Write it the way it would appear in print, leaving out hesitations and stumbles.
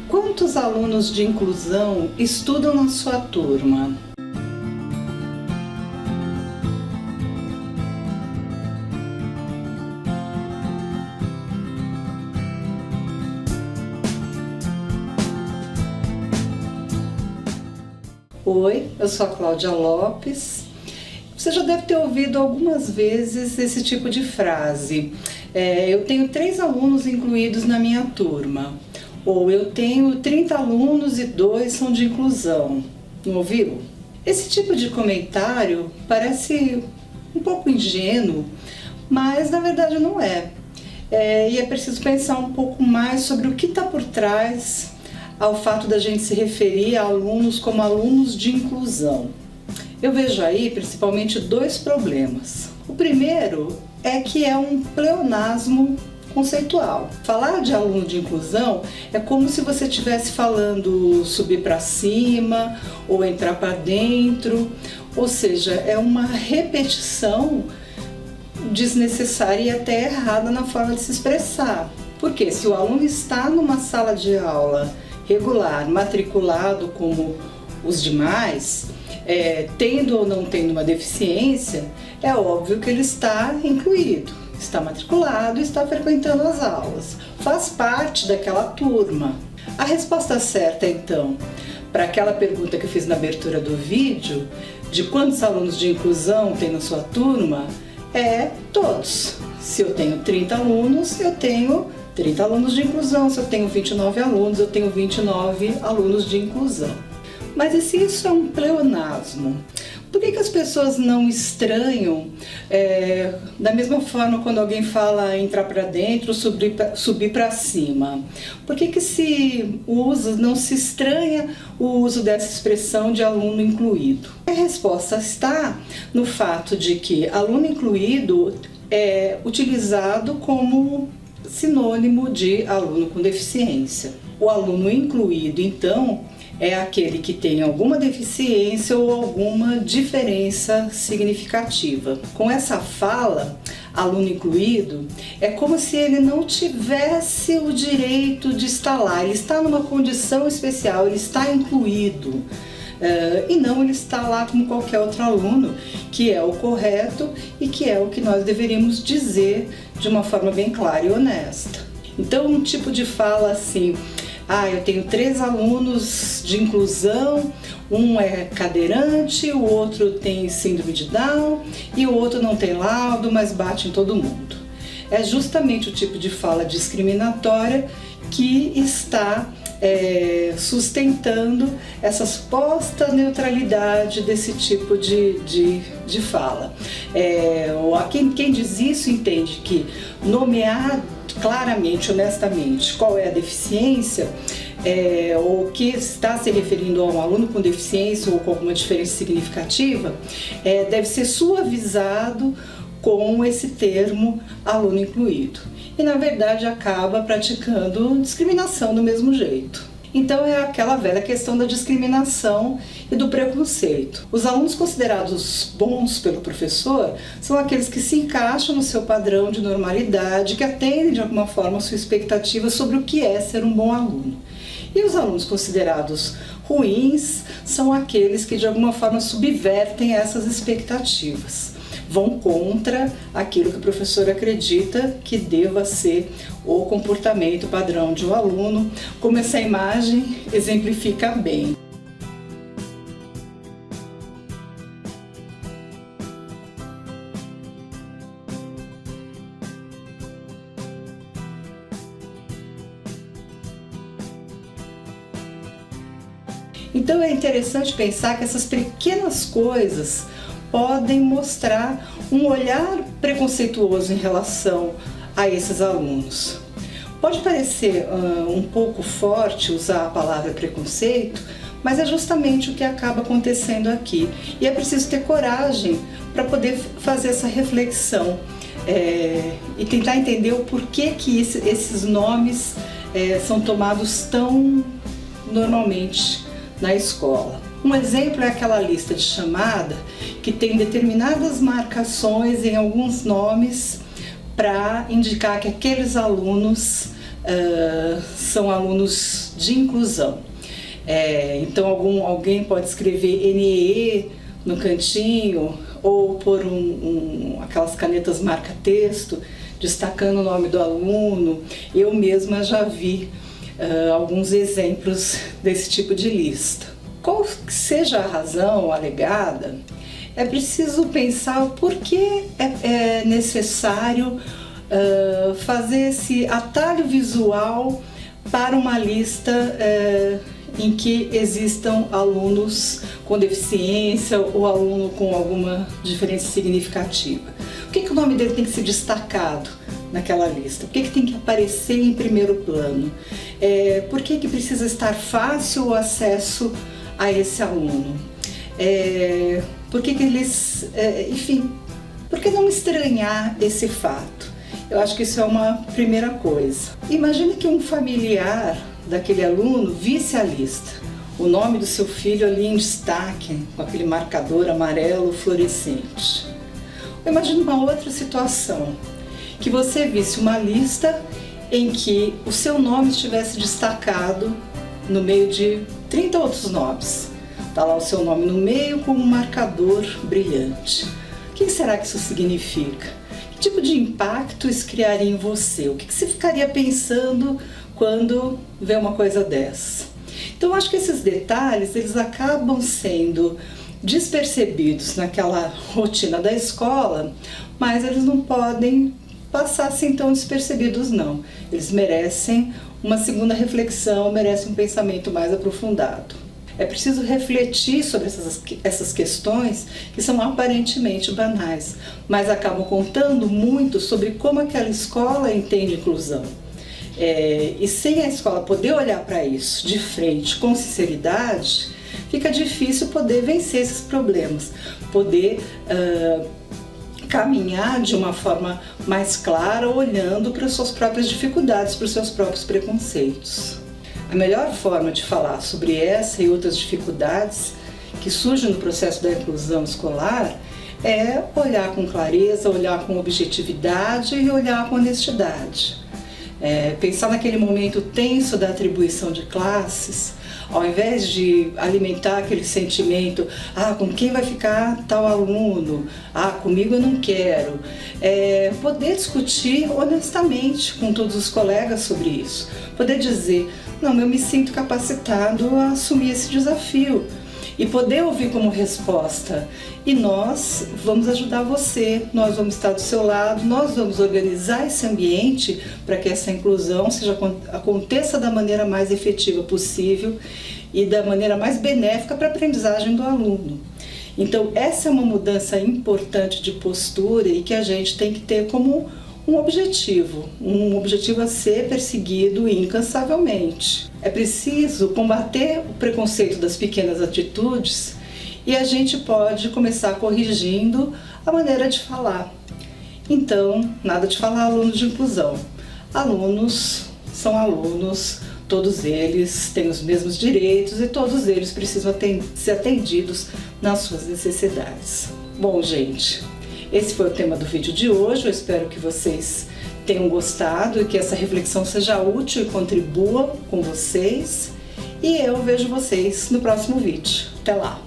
Quantos alunos de inclusão estudam na sua turma? Oi, eu sou a Cláudia Lopes. Você já deve ter ouvido algumas vezes esse tipo de frase. Eu tenho 3 alunos incluídos na minha turma. Ou eu tenho 30 alunos e 2 são de inclusão. Não ouviu? Esse tipo de comentário parece um pouco ingênuo, mas na verdade não é. E é preciso pensar um pouco mais sobre o que está por trás ao fato da gente se referir a alunos como alunos de inclusão. Eu vejo aí principalmente 2 problemas. O primeiro é que é um pleonasmo conceitual. Falar de aluno de inclusão é como se você estivesse falando subir para cima ou entrar para dentro, ou seja, é uma repetição desnecessária e até errada na forma de se expressar. Porque se o aluno está numa sala de aula regular, matriculado como os demais, tendo ou não tendo uma deficiência, é óbvio que ele está incluído, está matriculado, está frequentando as aulas, faz parte daquela turma. A resposta certa, então, para aquela pergunta que eu fiz na abertura do vídeo, de quantos alunos de inclusão tem na sua turma, é todos. Se eu tenho 30 alunos, eu tenho 30 alunos de inclusão. Se eu tenho 29 alunos, eu tenho 29 alunos de inclusão. Mas e se isso é um pleonasmo? Por que as pessoas não estranham, da mesma forma quando alguém fala entrar para dentro, subir para cima? Por que se usa, não se estranha o uso dessa expressão de aluno incluído? A resposta está no fato de que aluno incluído é utilizado como sinônimo de aluno com deficiência. O aluno incluído, então, é aquele que tem alguma deficiência ou alguma diferença significativa. Com essa fala, aluno incluído, é como se ele não tivesse o direito de estar lá. Ele está numa condição especial, ele está incluído. E não ele está lá como qualquer outro aluno, que é o correto e que é o que nós deveríamos dizer de uma forma bem clara e honesta. Então, um tipo de fala assim: eu tenho 3 alunos de inclusão, um é cadeirante, o outro tem síndrome de Down e o outro não tem laudo, mas bate em todo mundo. É justamente o tipo de fala discriminatória que está sustentando essa suposta neutralidade desse tipo de fala. Quem diz isso entende que nomear claramente, honestamente, qual é a deficiência, ou que está se referindo a um aluno com deficiência ou com alguma diferença significativa, deve ser suavizado com esse termo aluno incluído. E na verdade acaba praticando discriminação do mesmo jeito. Então é aquela velha questão da discriminação e do preconceito. Os alunos considerados bons pelo professor são aqueles que se encaixam no seu padrão de normalidade, que atendem de alguma forma a sua expectativa sobre o que é ser um bom aluno. E os alunos considerados ruins são aqueles que de alguma forma subvertem essas expectativas, vão contra aquilo que o professor acredita que deva ser o comportamento padrão de um aluno, como essa imagem exemplifica bem. Então é interessante pensar que essas pequenas coisas podem mostrar um olhar preconceituoso em relação a esses alunos. Pode parecer um pouco forte usar a palavra preconceito, mas é justamente o que acaba acontecendo aqui. E é preciso ter coragem para poder fazer essa reflexão e tentar entender o porquê que esses nomes são tomados tão normalmente na escola. Um exemplo é aquela lista de chamada que tem determinadas marcações em alguns nomes para indicar que aqueles alunos são alunos de inclusão. Então alguém pode escrever NEE no cantinho ou pôr aquelas canetas marca-texto destacando o nome do aluno. Eu mesma já vi alguns exemplos desse tipo de lista. Qual que seja a razão alegada, é preciso pensar o porquê é necessário fazer esse atalho visual para uma lista em que existam alunos com deficiência ou aluno com alguma diferença significativa. Por que o nome dele tem que ser destacado naquela lista? Por que tem que aparecer em primeiro plano? Por que precisa estar fácil o acesso a esse aluno? Por que eles... enfim, por que não estranhar esse fato? Eu acho que isso é uma primeira coisa. Imagine que um familiar daquele aluno visse a lista, o nome do seu filho ali em destaque, com aquele marcador amarelo fluorescente. Imagine uma outra situação, que você visse uma lista em que o seu nome estivesse destacado no meio de 30 outros nomes. Está lá o seu nome no meio com um marcador brilhante. O que será que isso significa? Que tipo de impacto isso criaria em você? O que você ficaria pensando quando vê uma coisa dessa? Então, eu acho que esses detalhes, eles acabam sendo despercebidos naquela rotina da escola, mas eles não podem passar assim tão despercebidos, não. Eles merecem uma segunda reflexão, merecem um pensamento mais aprofundado. É preciso refletir sobre essas questões que são aparentemente banais, mas acabam contando muito sobre como aquela escola entende inclusão. E sem a escola poder olhar para isso de frente, com sinceridade, fica difícil poder vencer esses problemas, poder caminhar de uma forma mais clara, olhando para as suas próprias dificuldades, para os seus próprios preconceitos. A melhor forma de falar sobre essa e outras dificuldades que surgem no processo da inclusão escolar é olhar com clareza, olhar com objetividade e olhar com honestidade. Pensar naquele momento tenso da atribuição de classes, ao invés de alimentar aquele sentimento, com quem vai ficar tal aluno, comigo eu não quero, poder discutir honestamente com todos os colegas sobre isso, poder dizer, não, eu me sinto capacitado a assumir esse desafio e poder ouvir como resposta, e nós vamos ajudar você, nós vamos estar do seu lado, nós vamos organizar esse ambiente para que essa inclusão aconteça da maneira mais efetiva possível e da maneira mais benéfica para a aprendizagem do aluno. Então, essa é uma mudança importante de postura e que a gente tem que ter como um objetivo a ser perseguido incansavelmente. É preciso combater o preconceito das pequenas atitudes e a gente pode começar corrigindo a maneira de falar. Então, nada de falar alunos de inclusão. Alunos são alunos, todos eles têm os mesmos direitos e todos eles precisam ser atendidos nas suas necessidades. Bom, gente, esse foi o tema do vídeo de hoje. Eu espero que vocês tenham gostado e que essa reflexão seja útil e contribua com vocês. E eu vejo vocês no próximo vídeo. Até lá!